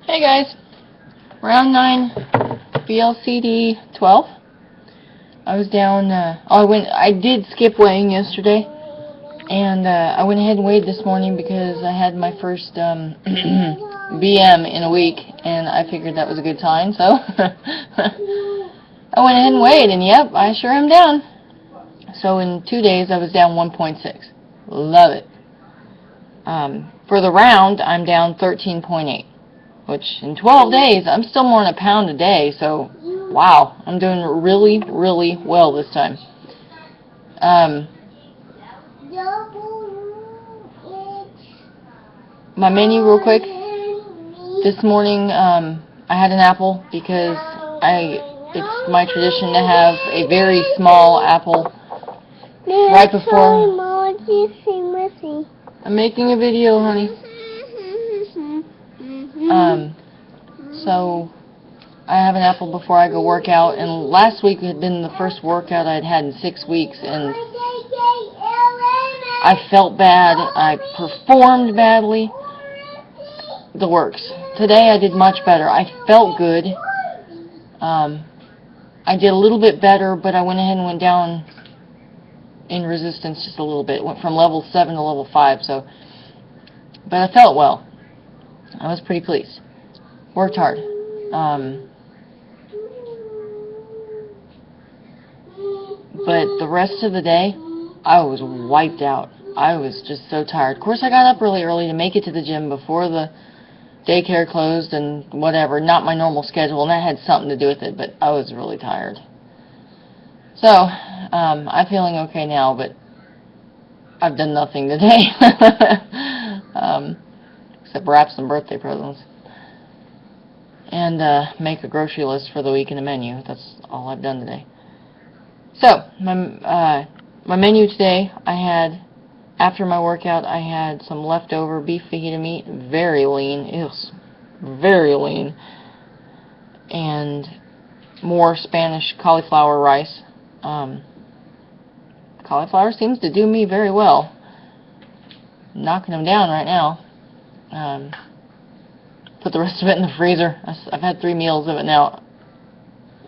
Hey guys, R9VLCD12. I was down. I did skip weighing yesterday, and I went ahead and weighed this morning because I had my first BM in a week, and I figured that was a good sign. So I went ahead and weighed, and yep, I sure am down. So in 2 days, I was down 1.6. Love it. For the round, I'm down 13.8. Which in 12 days, I'm still more than a pound a day, so wow, I'm doing really, really well this time. My menu real quick. This morning, I had an apple because it's my tradition to have a very small apple right before. I'm making a video, honey. So I have an apple before I go work out, and last week had been the first workout I'd had in 6 weeks, and I felt bad. I performed badly. The works. Today I did much better. I felt good. I did a little bit better, but I went ahead and went down in resistance just a little bit. Went from level 7 to level 5, so, but I felt well. I was pretty pleased. Worked hard. But the rest of the day, I was wiped out. I was just so tired. Of course, I got up really early to make it to the gym before the daycare closed and whatever. Not my normal schedule, and that had something to do with it, but I was really tired. So, I'm feeling okay now, but I've done nothing today. Except wrap some birthday presents. And make a grocery list for the week in the menu. That's all I've done today. So, my menu today, I had, after my workout, I had some leftover beef fajita meat, very lean, it was very lean, and more Spanish cauliflower rice. Cauliflower seems to do me very well. Knocking them down right now. Put the rest of it in the freezer. I've had 3 meals of it now.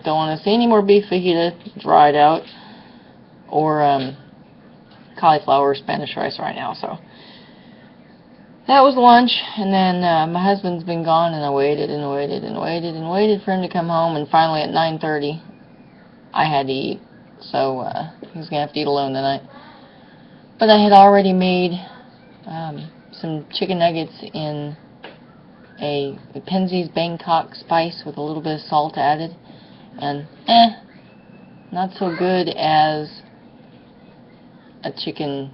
Don't want to see any more beef fajita dried out or cauliflower Spanish rice right now. So that was lunch, and then my husband's been gone, and I waited and waited and waited and waited for him to come home, and finally at 9:30 I had to eat. So he's gonna have to eat alone tonight. But I had already made some chicken nuggets in a Penzeys Bangkok spice with a little bit of salt added, and not so good as a chicken.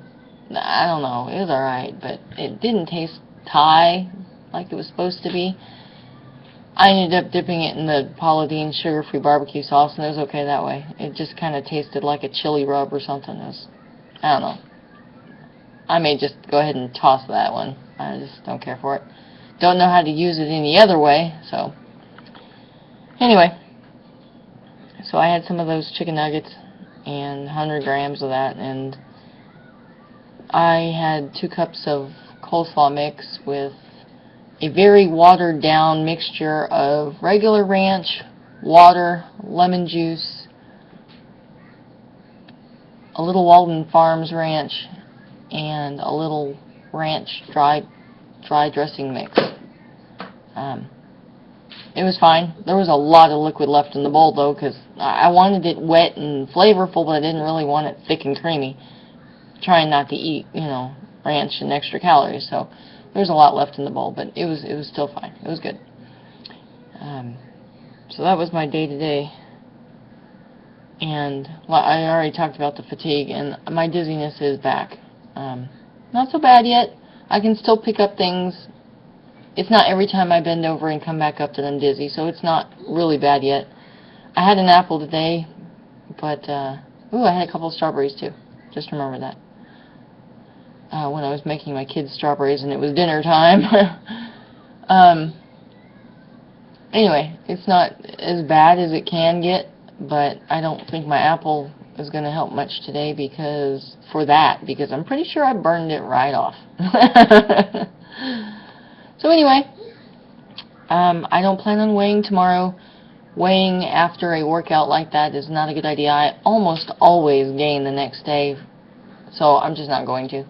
I don't know, it was alright, but it didn't taste Thai like it was supposed to be. I ended up dipping it in the Paula Deen sugar-free barbecue sauce, and it was okay that way. It just kind of tasted like a chili rub or something. It was, I don't know. I may just go ahead and toss that one. I just don't care for it. Don't know how to use it any other way, so. Anyway, so I had some of those chicken nuggets and 100 grams of that, and I had 2 cups of coleslaw mix with a very watered down mixture of regular ranch, water, lemon juice, a little Walden Farms ranch, and a little ranch dry dressing mix. It was fine. There was a lot of liquid left in the bowl though, because I wanted it wet and flavorful, but I didn't really want it thick and creamy. Trying not to eat, you know, ranch and extra calories, so there was a lot left in the bowl, but it was still fine. It was good. So that was my day today, and I already talked about the fatigue, and my dizziness is back. Not so bad yet. I can still pick up things. It's not every time I bend over and come back up that I'm dizzy, so it's not really bad yet. I had an apple today, but ooh, I had a couple of strawberries too. Just remember that. When I was making my kids strawberries and it was dinner time. Anyway, it's not as bad as it can get, but I don't think my apple is going to help much today because I'm pretty sure I burned it right off. So anyway, I don't plan on weighing tomorrow. Weighing after a workout like that is not a good idea. I almost always gain the next day, so I'm just not going to.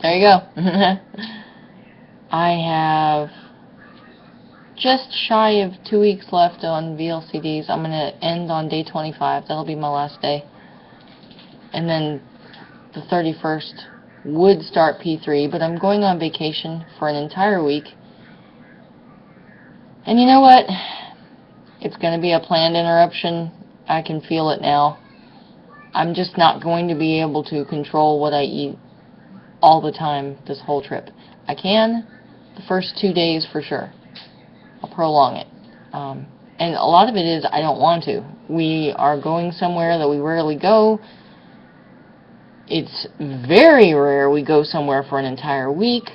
There you go. I have just shy of 2 weeks left on VLCDs. I'm going to end on day 25. That'll be my last day. And then the 31st would start P3, but I'm going on vacation for an entire week. And you know what? It's going to be a planned interruption. I can feel it now. I'm just not going to be able to control what I eat all the time this whole trip. I can the first 2 days for sure. I'll prolong it. And a lot of it is I don't want to. We are going somewhere that we rarely go. It's very rare we go somewhere for an entire week.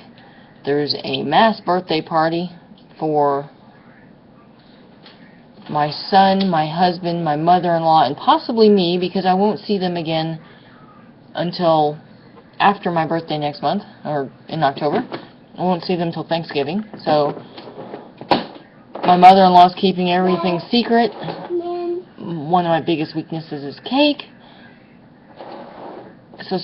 There's a mass birthday party for my son, my husband, my mother-in-law, and possibly me, because I won't see them again until after my birthday next month, or in October. I won't see them until Thanksgiving. So my mother-in-law's keeping everything secret. One of my biggest weaknesses is cake. So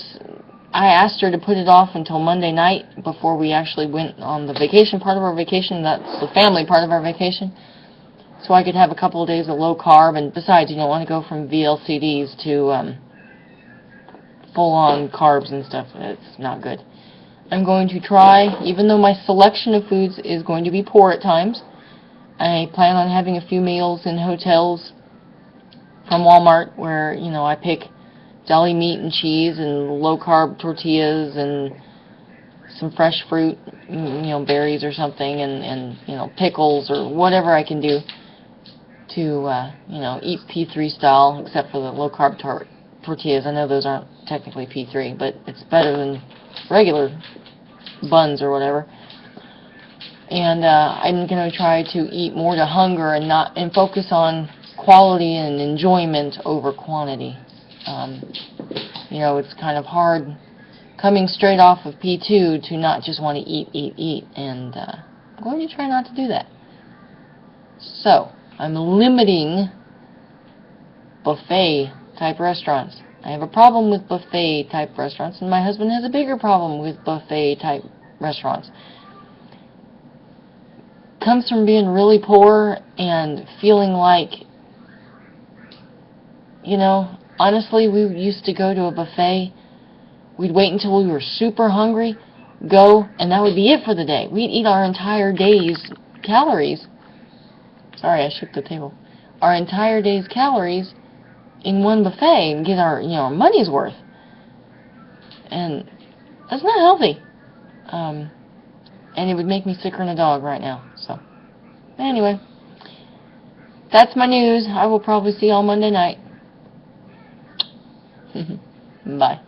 I asked her to put it off until Monday night before we actually went on the vacation part of our vacation. That's the family part of our vacation. So I could have a couple of days of low carb. And besides, you don't want to go from VLCDs to full-on carbs and stuff. It's not good. I'm going to try, even though my selection of foods is going to be poor at times, I plan on having a few meals in hotels from Walmart where, you know, I pick deli meat and cheese and low-carb tortillas and some fresh fruit, you know, berries or something, and you know, pickles or whatever I can do to, you know, eat P3 style, except for the low-carb tortillas. I know those aren't technically P3, but it's better than regular buns or whatever. And I'm going to try to eat more to hunger and focus on quality and enjoyment over quantity. You know, it's kind of hard coming straight off of P2 to not just want to eat, and I'm going to try not to do that. So, I'm limiting buffet-type restaurants. I have a problem with buffet-type restaurants, and my husband has a bigger problem with buffet-type restaurants. Comes from being really poor and feeling like, you know, honestly, we used to go to a buffet. We'd wait until we were super hungry, go, and that would be it for the day. We'd eat our entire day's calories. Sorry, I shook the table. Our entire day's calories in one buffet and get our, you know, our money's worth. And that's not healthy. And it would make me sicker than a dog right now. So, anyway, that's my news. I will probably see you all Monday night. Bye.